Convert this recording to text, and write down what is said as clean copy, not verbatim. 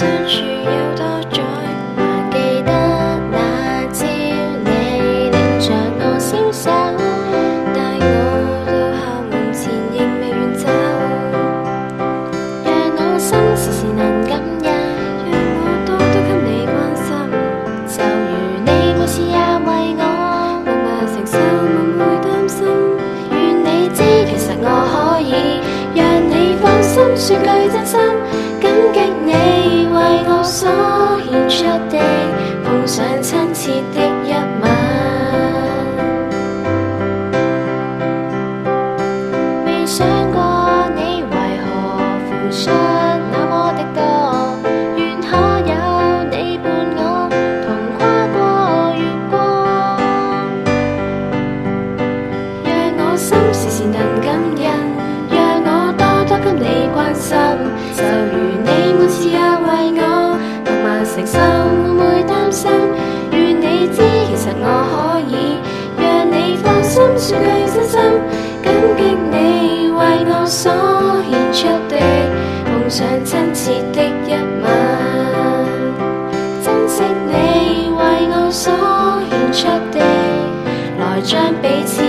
相處有多載，還記得那朝你領着我瀟灑，帶我到校門前仍未遠走，讓我心時時能感應，讓我多多給你關心，就如你每次也為我默默承受，不會擔心，願你知其實我可以讓你放心，說句真心，感激你為我所獻出的，奉上親切的一吻。未想過你為何付出那麼的多，願可有你伴我同跨過月光，讓我心時時能感應，讓我多多給你關心，就如你每次也為我默默承受，每每擔心，願你知其實我可以讓你放心，說句真心，感激你為我所獻出的，奉上親切的一吻，珍惜你為我所獻出的，來將彼此